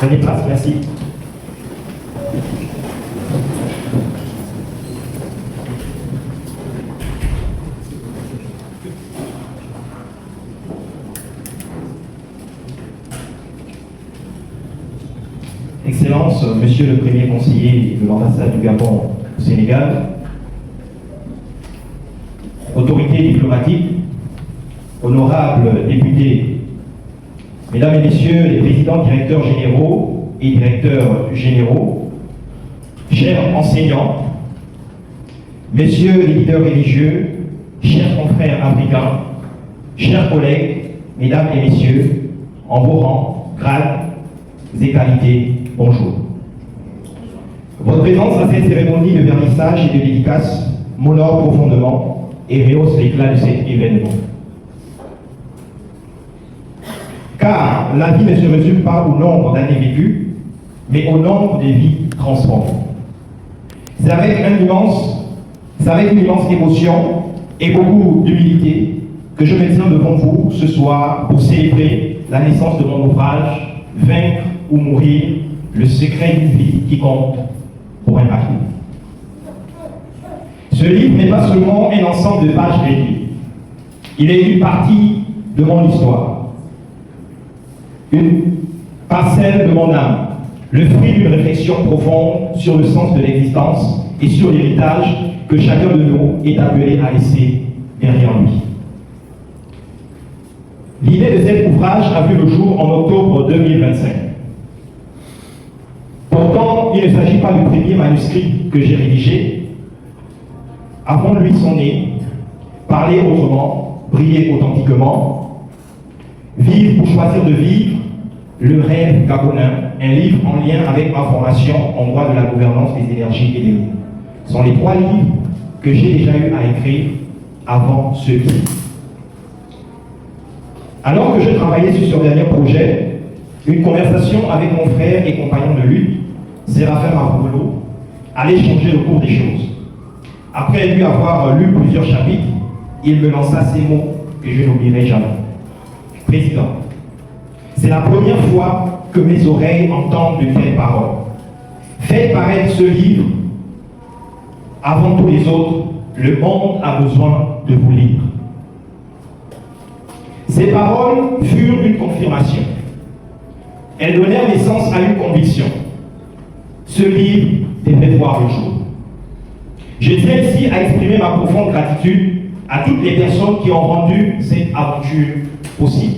Prenez place, merci. Excellences, Monsieur le Premier conseiller de l'ambassade du Gabon au Sénégal, autorités diplomatiques, honorables députés, Mesdames et Messieurs les présidents, directeurs généraux et directeurs généraux, chers enseignants, Messieurs les leaders religieux, chers confrères africains, chers collègues, Mesdames et Messieurs, en vos rangs, grades et qualités, bonjour. Votre présence à cette cérémonie de vernissage et de dédicace m'honore profondément et rehausse l'éclat de cet événement. Car la vie ne se résume pas au nombre d'années vécues, mais au nombre de vies transformées. C'est avec une immense émotion et beaucoup d'humilité que je me tiens devant vous ce soir pour célébrer la naissance de mon ouvrage « Vaincre ou mourir, le secret d'une vie qui compte pour impacter ». Ce livre n'est pas seulement un ensemble de pages réduites. Il est une partie de mon histoire, une parcelle de mon âme, le fruit d'une réflexion profonde sur le sens de l'existence et sur l'héritage que chacun de nous est appelé à laisser derrière lui. L'idée de cet ouvrage a vu le jour en octobre 2025. Pourtant, il ne s'agit pas du premier manuscrit que j'ai rédigé. Avant lui son nez, parler autrement, briller authentiquement, vivre pour choisir de vivre, le rêve gabonais, un livre en lien avec ma formation en droit de la gouvernance des énergies et des eaux. Ce sont les 3 livres que j'ai déjà eu à écrire avant celui-ci. Alors que je travaillais sur ce dernier projet, une conversation avec mon frère et compagnon de lutte, Séraphin Mavroulo, allait changer le cours des choses. Après lui avoir lu plusieurs chapitres, il me lança ces mots que je n'oublierai jamais. Président, c'est la première fois que mes oreilles entendent de telles paroles. Faites paraître ce livre. Avant tous les autres, le monde a besoin de vous lire. Ces paroles furent une confirmation. Elles donnèrent naissance à une conviction. Ce livre devait voir le jour. Je tiens ici à exprimer ma profonde gratitude à toutes les personnes qui ont rendu cette aventure possible.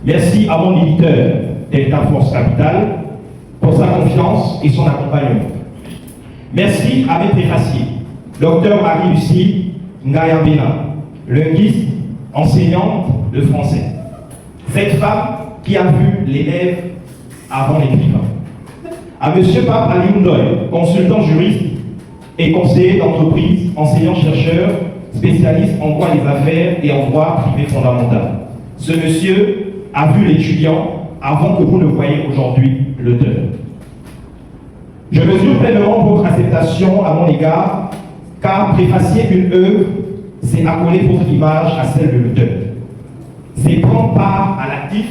Merci à mon éditeur, Delta Force Capital, pour sa confiance et son accompagnement. Merci à mes préfaciers, Dr Marie-Lucie Ngayabena, linguiste, enseignante de français. Cette femme qui a vu l'élève avant l'écrivain. À M. Pape Ali Ndoye, consultant juriste et conseiller d'entreprise, enseignant-chercheur, spécialiste en droit des affaires et en droit privé fondamental. Ce monsieur a vu l'étudiant avant que vous ne voyiez aujourd'hui l'auteur. Je mesure pleinement votre acceptation à mon égard, car préfacier une œuvre, c'est accoler votre image à celle de l'auteur. C'est prendre part à l'actif,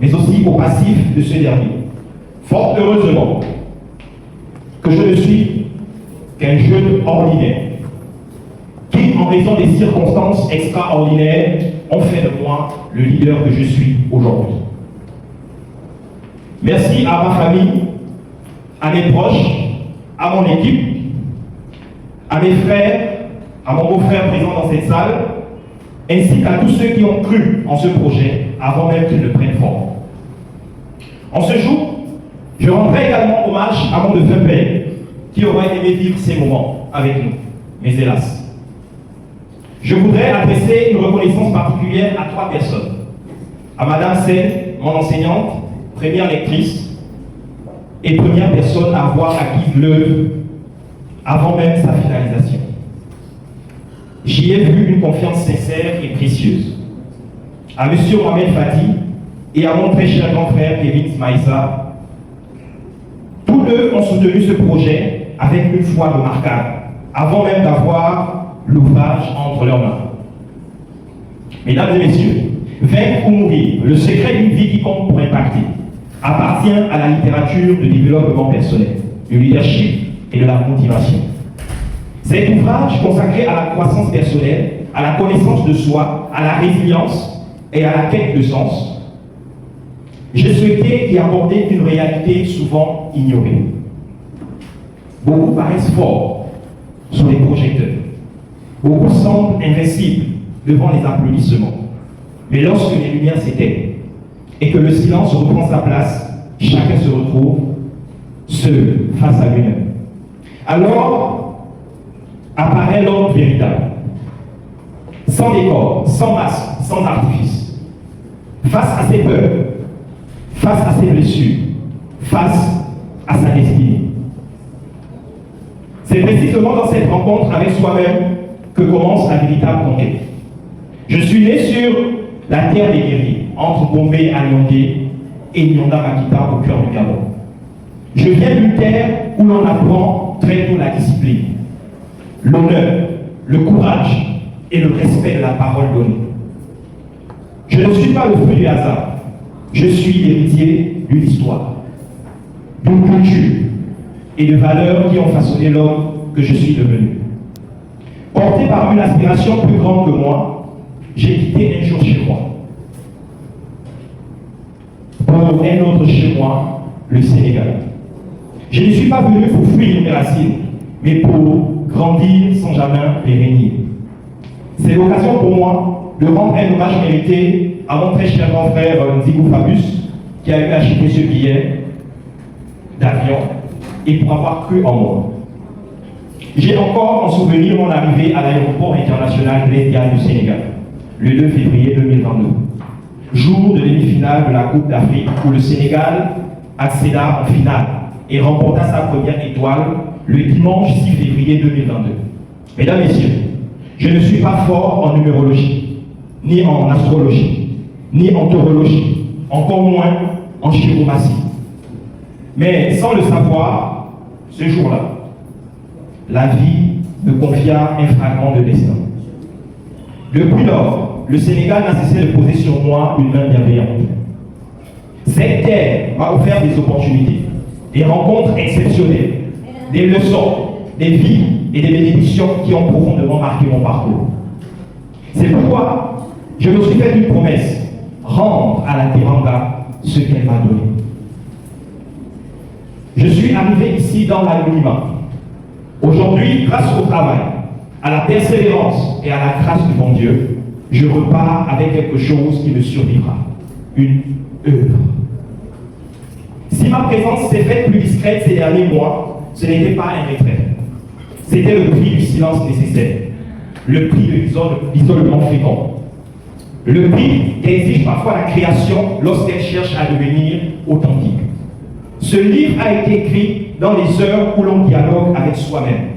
mais aussi au passif de ce dernier. Fort heureusement que je ne suis qu'un jeune ordinaire, qui, en raison des circonstances extraordinaires, ont fait de moi le leader que je suis aujourd'hui. Merci à ma famille, à mes proches, à mon équipe, à mes frères, à mon beau-frère présent dans cette salle, ainsi qu'à tous ceux qui ont cru en ce projet avant même qu'il ne prenne forme. En ce jour, je rendrai également hommage à mon défunt père, qui aurait aimé vivre ces moments avec nous, mais hélas. Je voudrais adresser une reconnaissance particulière à 3 personnes. À Madame Sen, mon enseignante, première lectrice, et première personne à avoir acquis l'œuvre avant même sa finalisation. J'y ai vu une confiance sincère et précieuse. À M. Mohamed Fati et à mon très cher grand frère Kevin Smaïsa, tous deux ont soutenu ce projet avec une foi remarquable, avant même d'avoir l'ouvrage entre leurs mains. Mesdames et messieurs, vaincre ou mourir, le secret d'une vie qui compte pour impacter. appartient à la littérature de développement personnel, du leadership et de la motivation. Cet ouvrage consacré à la croissance personnelle, à la connaissance de soi, à la résilience et à la quête de sens, j'ai souhaité y aborder une réalité souvent ignorée. Beaucoup paraissent forts sous les projecteurs. Beaucoup semblent invincibles devant les applaudissements. Mais lorsque les lumières s'éteignent et que le silence reprend sa place, chacun se retrouve seul face à lui-même. Alors apparaît l'homme véritable, sans décor, sans masque, sans artifice, face à ses peurs, face à ses blessures, face à sa destinée. C'est précisément dans cette rencontre avec soi-même que commence la véritable conquête. Je suis né sur la terre des guerriers, entre Bombay à Nyongé et Nyonda Makita au cœur du Gabon. Je viens d'une terre où l'on apprend très tôt la discipline, l'honneur, le courage et le respect de la parole donnée. Je ne suis pas le fruit du hasard, je suis l'héritier d'une histoire, d'une culture et de valeurs qui ont façonné l'homme que je suis devenu. Porté par une aspiration plus grande que moi, j'ai quitté un jour chez moi pour un autre chez moi, le Sénégal. Je ne suis pas venu pour fuir mes racines, mais pour grandir sans jamais les régner. C'est l'occasion pour moi de rendre un hommage mérité à mon très cher grand frère Nzigou Fabius, qui a eu acheté ce billet d'avion et pour avoir cru en moi. J'ai encore en souvenir mon arrivée à l'aéroport international Blaise Diagne du Sénégal, le 2 février 2022, jour de demi-finale de la Coupe d'Afrique où le Sénégal accéda en finale et remporta sa première étoile le dimanche 6 février 2022. Mesdames, Messieurs, je ne suis pas fort en numérologie, ni en astrologie, ni en taurologie, encore moins en chiromatie. Mais sans le savoir, ce jour-là, la vie me confia un fragment de destin. Depuis lors, le Sénégal n'a cessé de poser sur moi une main bienveillante. Cette terre m'a offert des opportunités, des rencontres exceptionnelles, des leçons, des vies et des bénédictions qui ont profondément marqué mon parcours. C'est pourquoi je me suis fait une promesse, rendre à la Teranga ce qu'elle m'a donné. Je suis arrivé ici dans l'anonymat. Aujourd'hui, grâce au travail, à la persévérance et à la grâce du bon Dieu, je repars avec quelque chose qui me survivra, une œuvre. Si ma présence s'est faite plus discrète ces derniers mois, ce n'était pas un retrait. C'était le prix du silence nécessaire, le prix de l'isolement fécond, le prix qu'exige parfois la création lorsqu'elle cherche à devenir authentique. Ce livre a été écrit dans les heures où l'on dialogue avec soi-même,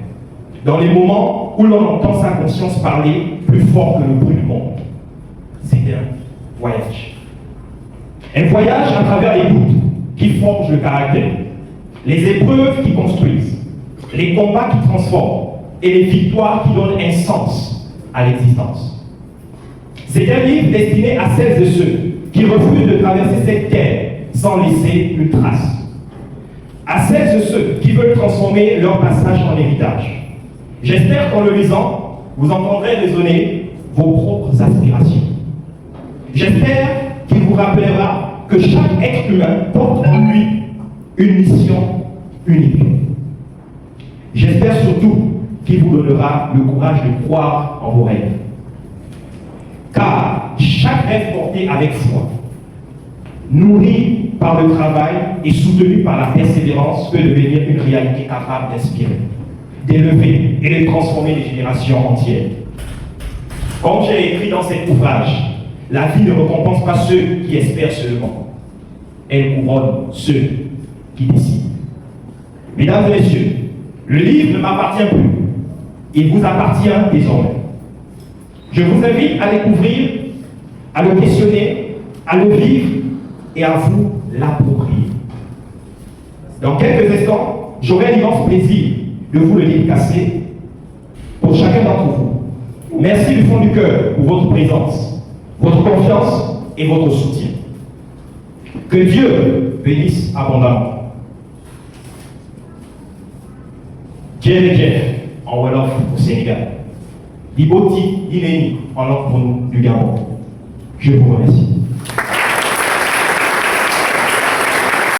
dans les moments où l'on entend sa conscience parler plus fort que le bruit du monde. C'est un voyage. Un voyage à travers les doutes qui forgent le caractère, les épreuves qui construisent, les combats qui transforment et les victoires qui donnent un sens à l'existence. C'est un livre destiné à celles et ceux qui refusent de traverser cette terre sans laisser une trace. À celles et ceux qui veulent transformer leur passage en héritage. J'espère qu'en le lisant, vous entendrez résonner vos propres aspirations. J'espère qu'il vous rappellera que chaque être humain porte en lui une mission unique. J'espère surtout qu'il vous donnera le courage de croire en vos rêves. Car chaque rêve porté avec foi, nourri par le travail et soutenu par la persévérance, peut devenir une réalité capable d'inspirer, d'élever et de transformer les générations entières. Comme j'ai écrit dans cet ouvrage, la vie ne récompense pas ceux qui espèrent seulement. Elle couronne ceux qui décident. Mesdames et messieurs, le livre ne m'appartient plus. Il vous appartient désormais. Je vous invite à découvrir, à le questionner, à le vivre et à vous l'approprier. Dans quelques instants, j'aurai l'immense plaisir de vous le dédicacer pour chacun d'entre vous. Merci du fond du cœur pour votre présence, votre confiance et votre soutien. Que Dieu bénisse abondamment. Djerre en Wolof au Sénégal. Liboti Iléni en langue pour nous du Gabon. Je vous remercie.